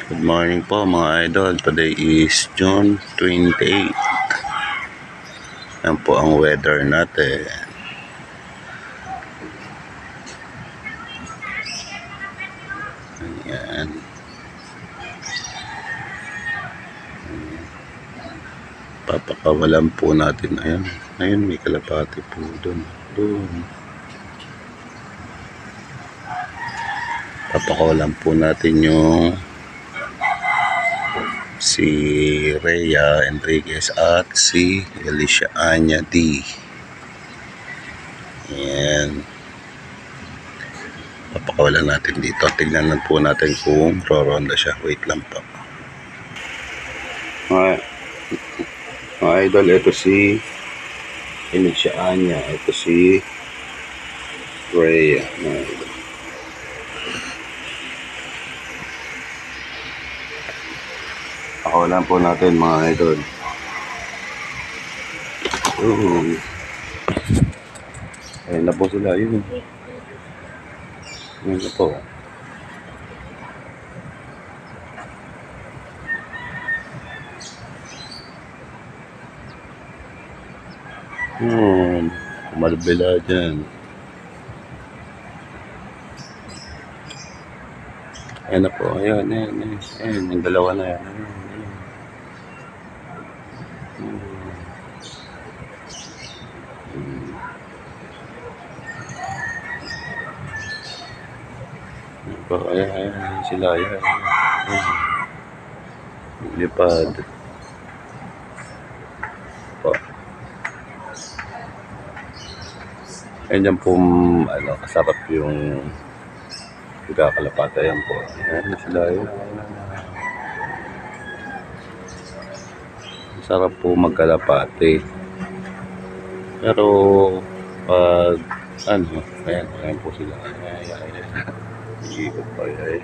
Good morning po mga idol. Today is June 28. Yan po ang weather natin. Ayan. Papakawalan po natin. Ayan. Ayan, may kalapati po doon. Papakawalan po natin yung si Rhea Enriquez at si Alicia Anya D. Ayan. Papakawalan natin dito. Tignan lang po natin kung roronda siya. Wait lang po. Mga idol, ito si Alicia Anya. Ito si Rhea. Mga idol. Pakawalan po natin mga idol. Ayun na po sila. Ayun na po. Malbila dyan. Ayan na po. Ayan. Yung dalawa na yan. Ayan sila. Ayan. Lipad. Ayan yan po, kasarap yung nagkakalapata yan po. Ayan sila. Ayan. Sarap po magkalapate. Pero pag ayan po sila. Ayan. Ikot pa yan.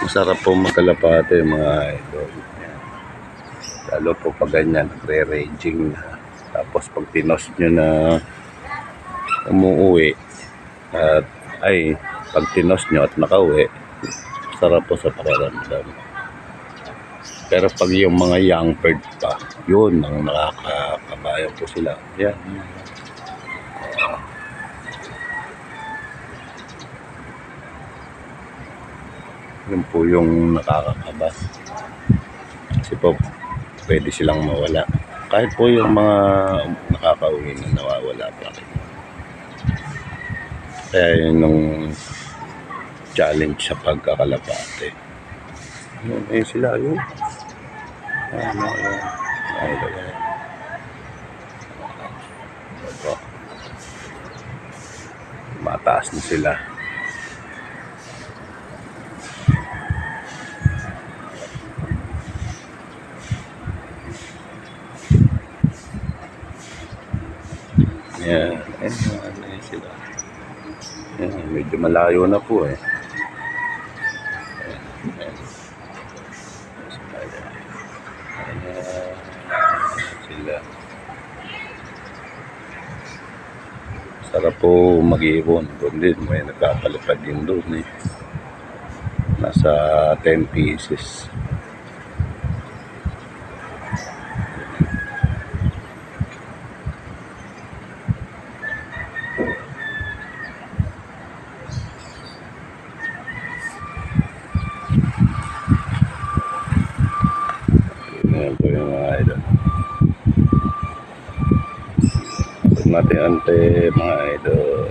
Masarap po magkalapate mga idol. Lalo po pag ganyan, re-raging na. Tapos pag tinos nyo na umuwi at pag tinos nyo at nakauwi, sarap po sa pakiramdam. Pero pag yung mga young bird pa, yun ang nakakabayan po sila. Yan. Yun po yung nakakakaba. Kasi po, pwede silang mawala. Kahit po yung mga nakakauwi na nawawala pa rin. Kaya yun yung challenge sa pagkakalapate. Yun, sila yun. Mataas na sila. Ayan sila. Ayan, medyo malayo na po eh. Sila. Sarap po mag-iipon. Doon din, may nagkapalipad din doon eh. Nasa 10 pieces. Ayan po yung mga idol. Natin ante mga idol.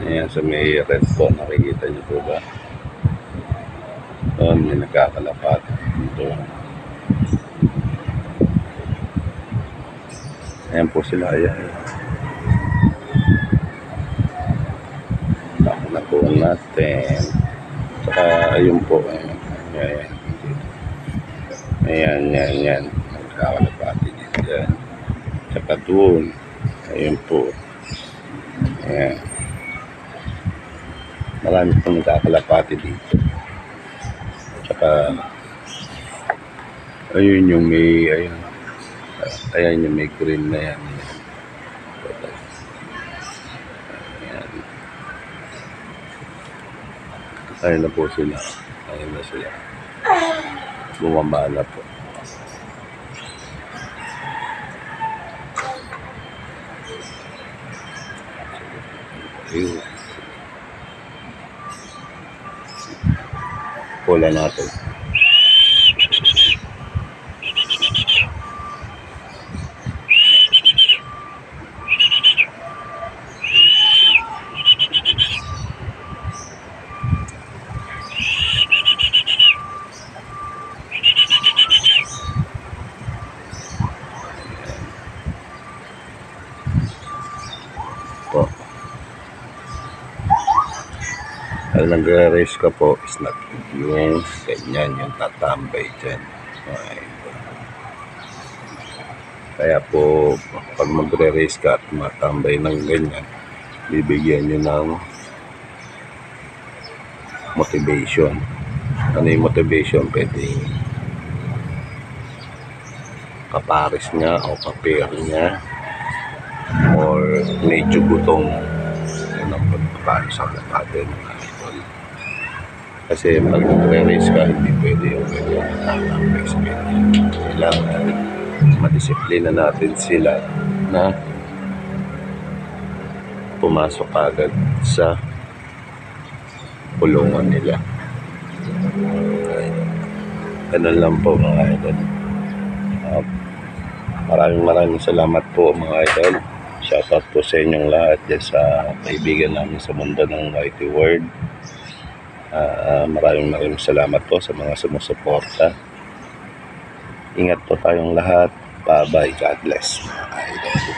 Ayan sa may red po, nakikita nyo po ba? Doon may nagkakalapat dito. Ayan po sila. Ayan. Baka na po natin. Saka ayun po. Ayan. Nagkakalapati dyan. Saka doon. Ayun po. Ayan. Marami pong nagkakalapati dito. Saka Ayun yung may, ayun. Ayan yung may green na yan. Ayan. Ayun na po sila. Ayun na sila. Bumaba na po. Ayun. Pula natin. Po. Ang nagre-race ka po is not yung ganyan, yung tatambay dyan. Okay. Kaya po, pag magre-race ka at matambay ng ganyan, bibigyan nyo ng motivation. Ano yung motivation? Pwede kapares niya o kapir niya or medyo gutong yun ang pagpapares sa natin. Kasi pag nagre-race ka, hindi pwede yung tatambay sa ganyan. Kailangan madisiplina natin sila na pumasok agad sa kulungan nila. Ganun lang po mga idol. Maraming salamat po mga idol. Shoutout po sa inyong lahat dyan sa kaibigan namin sa mundo ng Whitey World. Maraming salamat po sa mga sumusuporta. Ingat po tayong lahat. Bye-bye. God bless mga idol.